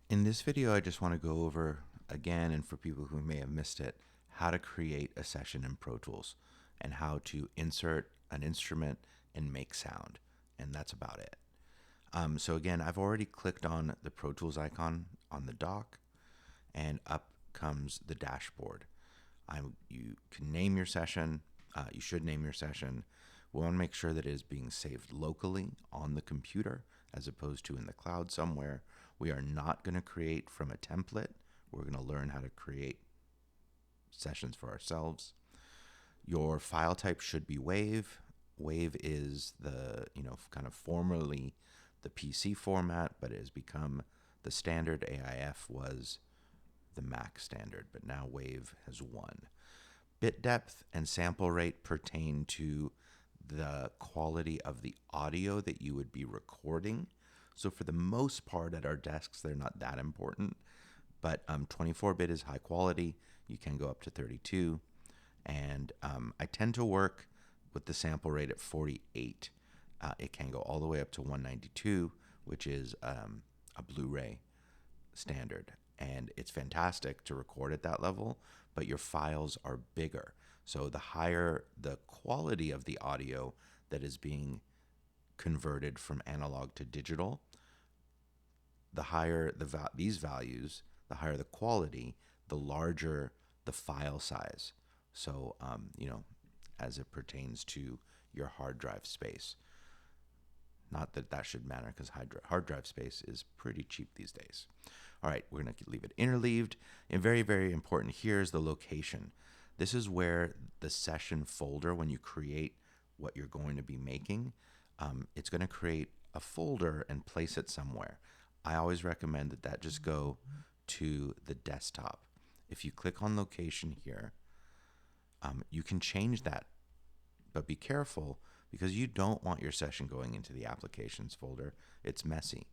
In this video, I just want to go over again, and for people who may have missed it, how to create a session in Pro Tools and how to insert an instrument and make sound. And that's about it. So again, I've already clicked on the Pro Tools icon on the dock, and up comes the dashboard. You can name your session. You should name your session. We want to make sure that it is being saved locally on the computer as opposed to in the cloud somewhere. We are not going to create from a template. We're going to learn how to create sessions for ourselves. Your file type should be WAV. WAV is the, kind of formerly the PC format, but it has become the standard. AIF was the Mac standard, but now WAV has won. Bit depth and sample rate pertain to the quality of the audio that you would be recording. So for the most part at our desks, they're not that important, but 24-bit is high quality. You can go up to 32. And I tend to work with the sample rate at 48. It can go all the way up to 192, which is a Blu-ray standard. And it's fantastic to record at that level, but your files are bigger. So the higher the quality of the audio that is being converted from analog to digital, the higher these values, the higher the quality, the larger the file size. So, as it pertains to your hard drive space. Not that that should matter, because hard drive space is pretty cheap these days. All right, we're going to leave it interleaved. And very, very important here is the location. This is where the session folder, when you create what you're going to be making, it's going to create a folder and place it somewhere. I always recommend that just go to the desktop. If you click on location here, you can change that, but be careful because you don't want your session going into the applications folder. It's messy.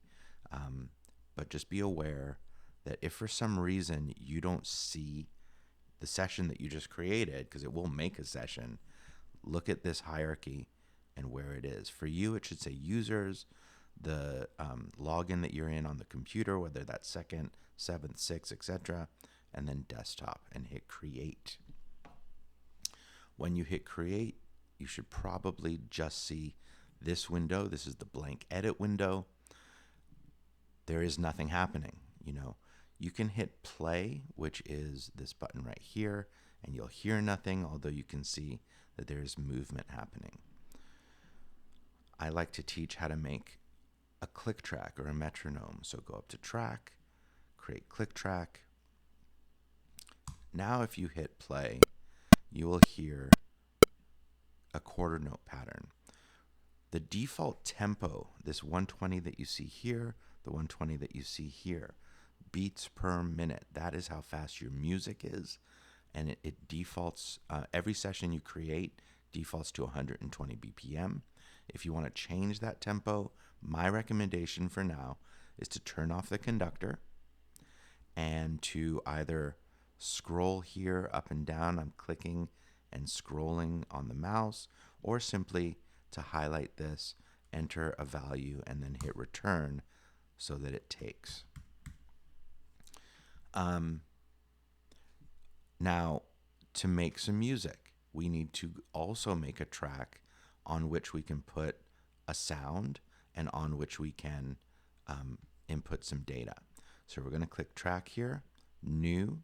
But just be aware that if for some reason you don't see the session that you just created, because it will make a session, look at this hierarchy and where it is. For you, it should say users, the login that you're in on the computer, whether that's 2nd, 7th, 6th, etc., and then desktop, and hit create. When you hit create, you should probably just see this window. This is the blank edit window. There is nothing happening. You can hit play, which is this button right here, and you'll hear nothing, although you can see that there is movement happening. I like to teach how to make a click track or a metronome. So go up to track, create click track. Now if you hit play, you will hear a quarter note pattern. The default tempo, this 120 that you see here, the 120 that you see here, beats per minute. That is how fast your music is. And it defaults, every session you create defaults to 120 BPM. If you want to change that tempo, my recommendation for now is to turn off the conductor and to either scroll here up and down. I'm clicking and scrolling on the mouse, or simply to highlight this, enter a value, and then hit return so that it takes. Now, to make some music, we need to also make a track on which we can put a sound and on which we can input some data. So we're going to click track here, new,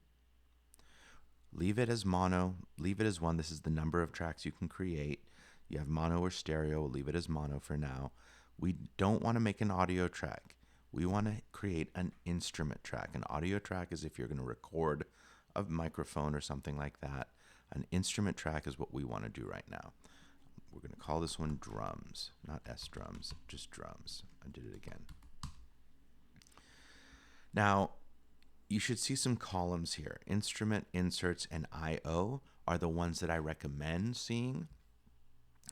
leave it as mono, leave it as 1. This is the number of tracks you can create. You have mono or stereo, we'll leave it as mono for now. We don't want to make an audio track. We want to create an instrument track. An audio track is if you're going to record a microphone or something like that. An instrument track is what we want to do right now. We're going to call this one drums, not S drums, just drums. I did it again. Now, you should see some columns here. Instrument, inserts, and I/O are the ones that I recommend seeing.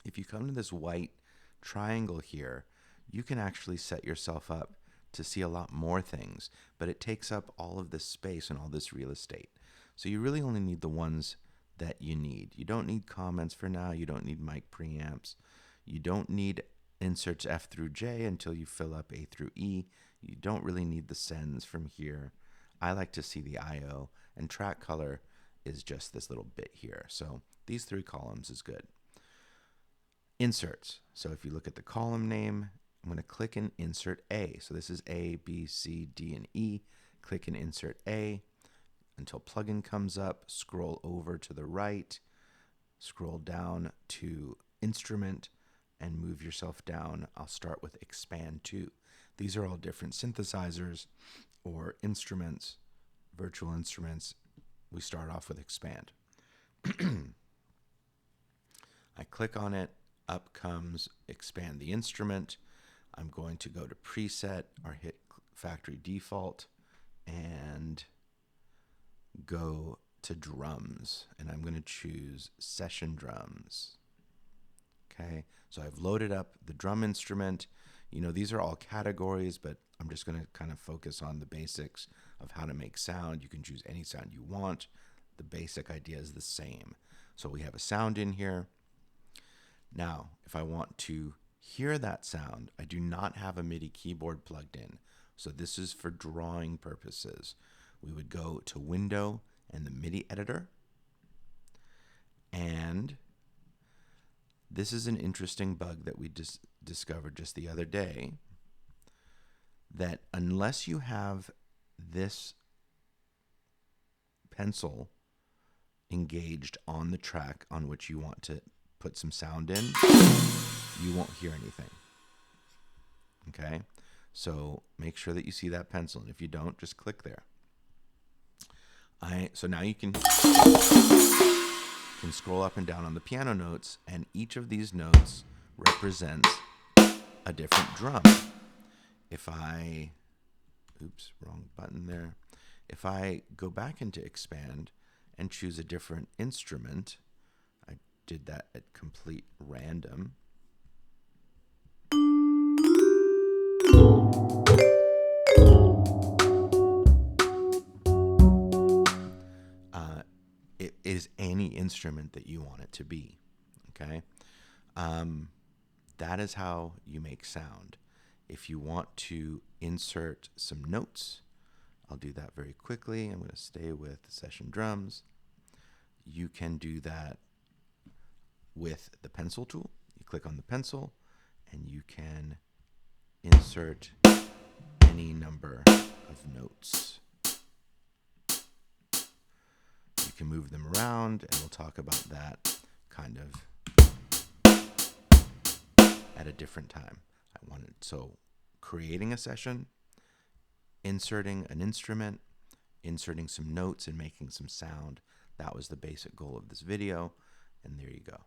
If you come to this white triangle here, you can actually set yourself up to see a lot more things, but it takes up all of this space and all this real estate. So you really only need the ones that you need. You don't need comments for now. You don't need mic preamps. You don't need inserts F through J until you fill up A through E. You don't really need the sends from here. I like to see the IO, and track color is just this little bit here. So these 3 columns is good. Inserts. So if you look at the column name, I'm going to click and insert A. So this is A, B, C, D, and E. Click and insert A until plugin comes up. Scroll over to the right. Scroll down to instrument and move yourself down. I'll start with expand 2. These are all different synthesizers or instruments, virtual instruments. We start off with expand. I click on it. Up comes expand the instrument. I'm going to go to preset or hit factory default and go to drums, and I'm going to choose session drums. Okay, so I've loaded up the drum instrument. You know, these are all categories, but I'm just going to kind of focus on the basics of how to make sound. You can choose any sound you want. The basic idea is the same. So we have a sound in here. Now, if I want to hear that sound, I do not have a MIDI keyboard plugged in. So this is for drawing purposes. We would go to Window and the MIDI editor. And this is an interesting bug that we discovered just the other day, that unless you have this pencil engaged on the track on which you want to put some sound in, you won't hear anything. Okay? So make sure that you see that pencil, and if you don't, just click there. So now you can scroll up and down on the piano notes, and each of these notes represents a different drum. If I, oops, wrong button there. If I go back into expand and choose a different instrument, I did that at complete random. It is any instrument that you want it to be, okay? That is how you make sound. If you want to insert some notes, I'll do that very quickly. I'm going to stay with the session drums. You can do that with the pencil tool. You click on the pencil, and you can insert any number of notes. You can move them around, and we'll talk about that kind of at a different time. So creating a session, inserting an instrument, inserting some notes, and making some sound. That was the basic goal of this video, and there you go.